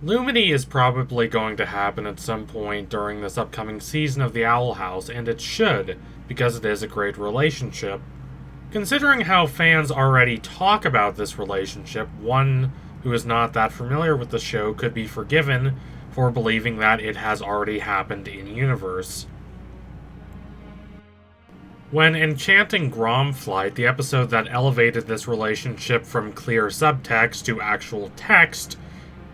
Lumity is probably going to happen at some point during this upcoming season of The Owl House, and it should, because it is a great relationship. Considering how fans already talk about this relationship, one who is not that familiar with the show could be forgiven for believing that it has already happened in-universe. When Enchanting Gromflight, the episode that elevated this relationship from clear subtext to actual text,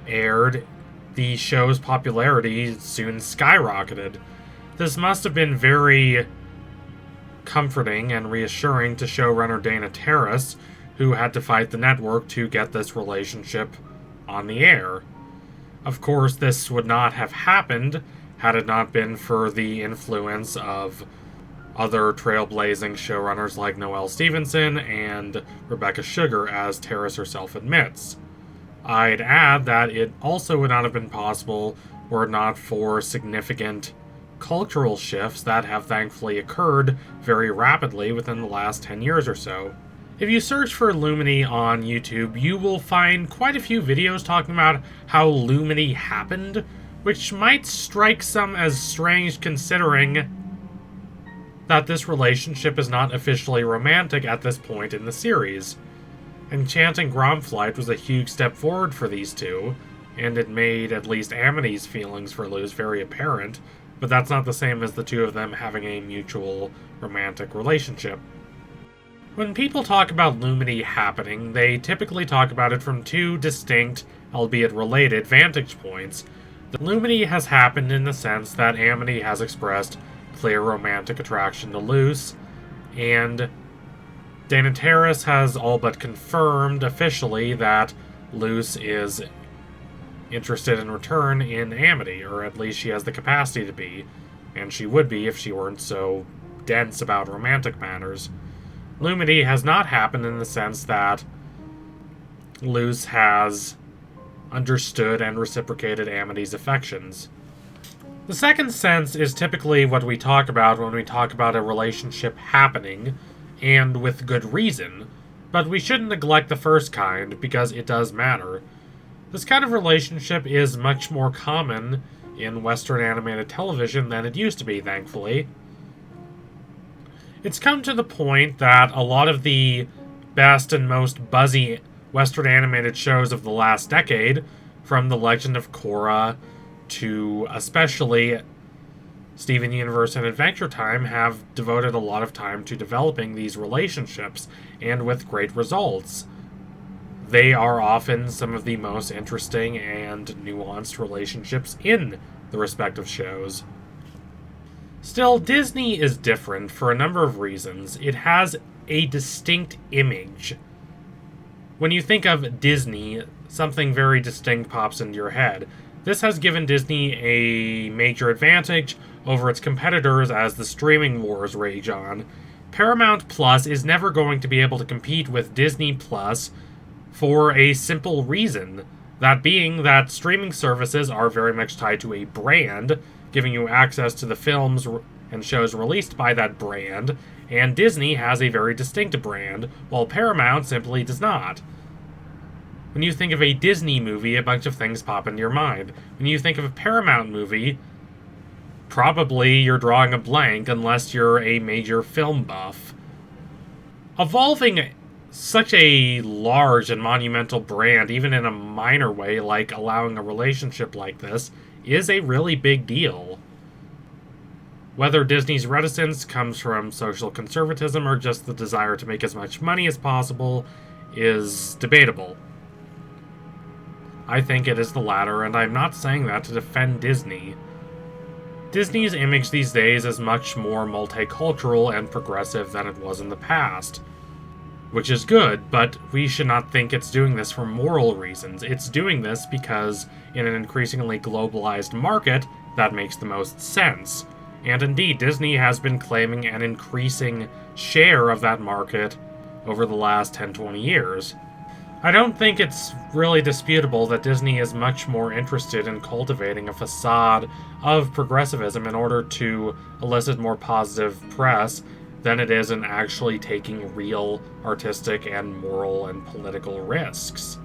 aired, the show's popularity soon skyrocketed. This must have been very comforting and reassuring to showrunner Dana Terrace, who had to fight the network to get this relationship on the air. Of course, this would not have happened had it not been for the influence of other trailblazing showrunners like Noelle Stevenson and Rebecca Sugar, as Terrace herself admits. I'd add that it also would not have been possible were it not for significant cultural shifts that have thankfully occurred very rapidly within the last 10 years or so. If you search for Lumity on YouTube, you will find quite a few videos talking about how Lumity happened, which might strike some as strange considering that this relationship is not officially romantic at this point in the series. Enchanting Gromflight was a huge step forward for these two, and it made at least Amity's feelings for Luz very apparent, but that's not the same as the two of them having a mutual romantic relationship. When people talk about Lumity happening, they typically talk about it from two distinct, albeit related, vantage points. The Lumity has happened in the sense that Amity has expressed clear romantic attraction to Luz, and Dana Terrace has all but confirmed officially that Luz is interested in return in Amity, or at least she has the capacity to be, and she would be if she weren't so dense about romantic matters. Lumity has not happened in the sense that Luz has understood and reciprocated Amity's affections. The second sense is typically what we talk about when we talk about a relationship happening, and with good reason, but we shouldn't neglect the first kind because it does matter. This kind of relationship is much more common in Western animated television than it used to be, thankfully. It's come to the point that a lot of the best and most buzzy Western animated shows of the last decade, from The Legend of Korra to especially Steven Universe and Adventure Time, have devoted a lot of time to developing these relationships, and with great results. They are often some of the most interesting and nuanced relationships in the respective shows. Still, Disney is different for a number of reasons. It has a distinct image. When you think of Disney, something very distinct pops into your head. This has given Disney a major advantage over its competitors as the streaming wars rage on. Paramount Plus is never going to be able to compete with Disney Plus for a simple reason. That being that streaming services are very much tied to a brand, giving you access to the films and shows released by that brand, and Disney has a very distinct brand, while Paramount simply does not. When you think of a Disney movie, a bunch of things pop into your mind. When you think of a Paramount movie, probably you're drawing a blank unless you're a major film buff. Evolving such a large and monumental brand, even in a minor way, like allowing a relationship like this, is a really big deal. Whether Disney's reticence comes from social conservatism or just the desire to make as much money as possible is debatable. I think it is the latter, and I'm not saying that to defend Disney. Disney's image these days is much more multicultural and progressive than it was in the past. Which is good, but we should not think it's doing this for moral reasons. It's doing this because, in an increasingly globalized market, that makes the most sense. And indeed, Disney has been claiming an increasing share of that market over the last 10-20 years. I don't think it's really disputable that Disney is much more interested in cultivating a facade of progressivism in order to elicit more positive press than it is in actually taking real artistic and moral and political risks.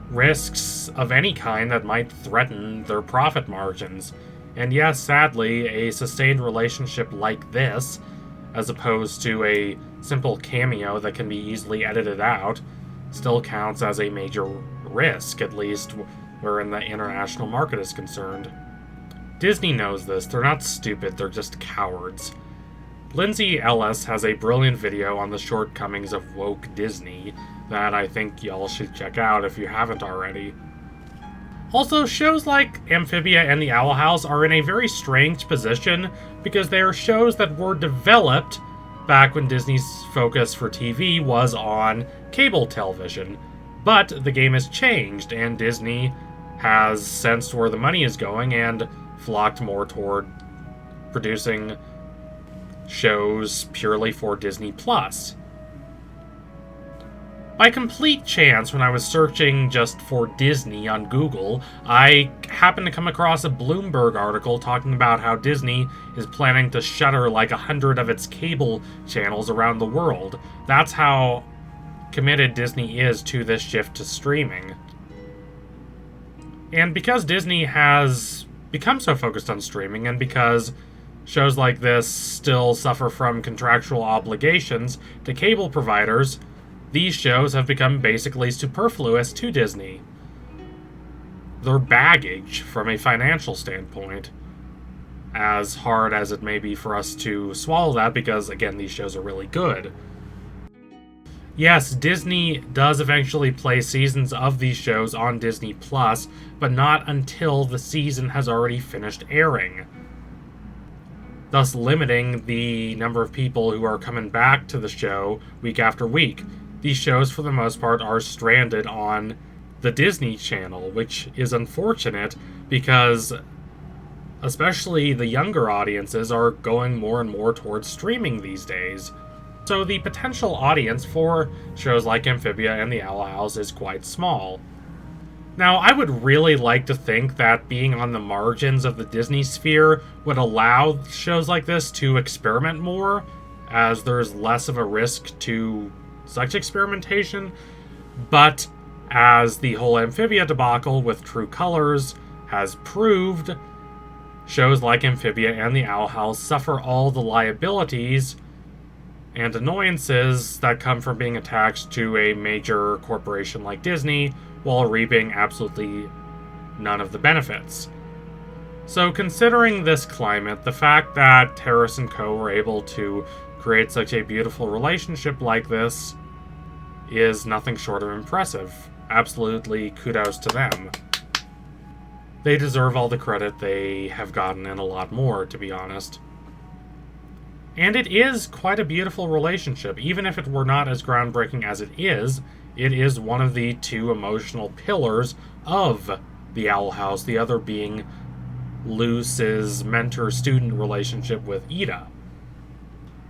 risks of any kind that might threaten their profit margins. And yes, sadly, a sustained relationship like this, as opposed to a simple cameo that can be easily edited out, still counts as a major risk, at least wherein the international market is concerned. Disney knows this. They're not stupid, they're just cowards. Lindsay Ellis has a brilliant video on the shortcomings of woke Disney that I think y'all should check out if you haven't already. Also, shows like Amphibia and the Owl House are in a very strange position because they are shows that were developed back when Disney's focus for TV was on cable television. But the game has changed, and Disney has sensed where the money is going and flocked more toward producing shows purely for Disney+. By complete chance, when I was searching just for Disney on Google, I happened to come across a Bloomberg article talking about how Disney is planning to shutter like 100 of its cable channels around the world. That's how committed Disney is to this shift to streaming. And because Disney has become so focused on streaming, and because shows like this still suffer from contractual obligations to cable providers, these shows have become basically superfluous to Disney. They're baggage from a financial standpoint, as hard as it may be for us to swallow that because, again, these shows are really good. Yes, Disney does eventually play seasons of these shows on Disney+, but not until the season has already finished airing, thus limiting the number of people who are coming back to the show week after week. These shows, for the most part, are stranded on the Disney Channel, which is unfortunate because especially the younger audiences are going more and more towards streaming these days. So the potential audience for shows like Amphibia and the Owl House is quite small. Now, I would really like to think that being on the margins of the Disney sphere would allow shows like this to experiment more, as there's less of a risk to such experimentation, but as the whole Amphibia debacle with True Colors has proved, shows like Amphibia and the Owl House suffer all the liabilities and annoyances that come from being attached to a major corporation like Disney while reaping absolutely none of the benefits. So considering this climate, the fact that Terrace & Co. were able to create such a beautiful relationship like this is nothing short of impressive. Absolutely kudos to them. They deserve all the credit they have gotten and a lot more, to be honest. And it is quite a beautiful relationship. Even if it were not as groundbreaking as it is one of the two emotional pillars of the Owl House, the other being Luz's mentor-student relationship with Ida.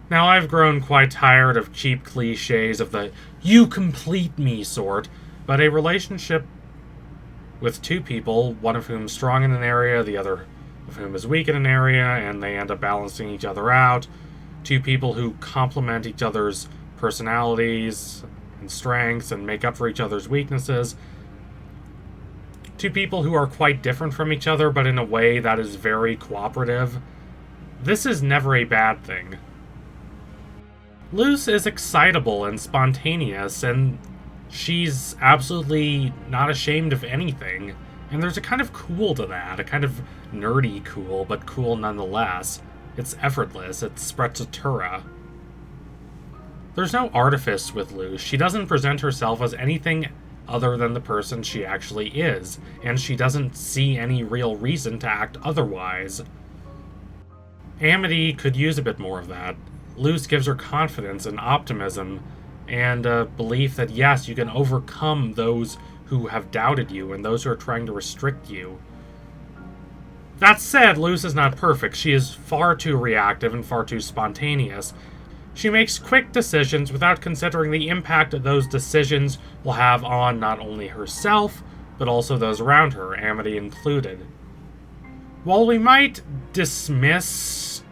Now, I've grown quite tired of cheap cliches of the "you complete me" sort, but a relationship with two people, one of whom is strong in an area, the other of whom is weak in an area, and they end up balancing each other out, two people who complement each other's personalities and strengths and make up for each other's weaknesses, two people who are quite different from each other, but in a way that is very cooperative. This is never a bad thing. Luz is excitable and spontaneous, and she's absolutely not ashamed of anything. And there's a kind of cool to that, a kind of nerdy cool, but cool nonetheless. It's effortless, it's sprezzatura. There's no artifice with Luz. She doesn't present herself as anything other than the person she actually is, and she doesn't see any real reason to act otherwise. Amity could use a bit more of that. Luz gives her confidence and optimism, and a belief that yes, you can overcome those who have doubted you and those who are trying to restrict you. That said, Luz is not perfect. She is far too reactive and far too spontaneous. She makes quick decisions without considering the impact that those decisions will have on not only herself, but also those around her, Amity included. While we might dismiss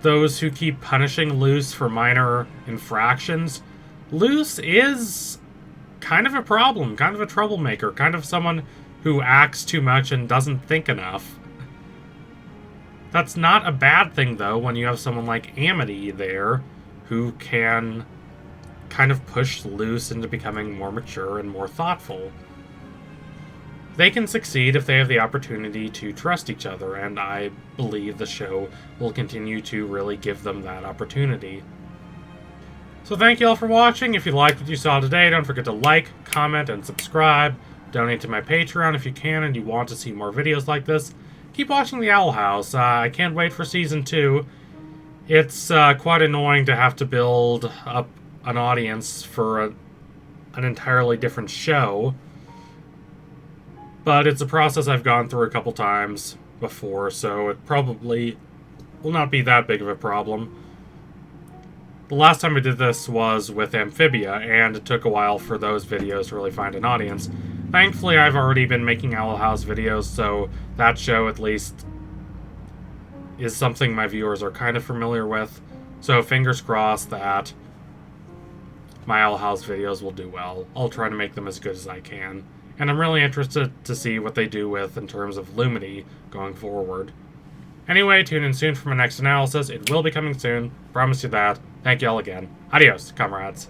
those who keep punishing Luz for minor infractions, Luz is kind of a problem, kind of a troublemaker, kind of someone who acts too much and doesn't think enough. That's not a bad thing, though, when you have someone like Amity there who can kind of push Luz into becoming more mature and more thoughtful. They can succeed if they have the opportunity to trust each other, and I believe the show will continue to really give them that opportunity. So thank you all for watching. If you liked what you saw today, don't forget to like, comment, and subscribe. Donate to my Patreon if you can and you want to see more videos like this. Keep watching The Owl House. I can't wait for Season 2. It's quite annoying to have to build up an audience for an entirely different show. But it's a process I've gone through a couple times before, so it probably will not be that big of a problem. The last time I did this was with Amphibia, and it took a while for those videos to really find an audience. Thankfully, I've already been making Owl House videos, so that show at least is something my viewers are kind of familiar with. So fingers crossed that my Owl House videos will do well. I'll try to make them as good as I can. And I'm really interested to see what they do with in terms of Lumity going forward. Anyway, tune in soon for my next analysis. It will be coming soon. Promise you that. Thank you all again. Adios, comrades.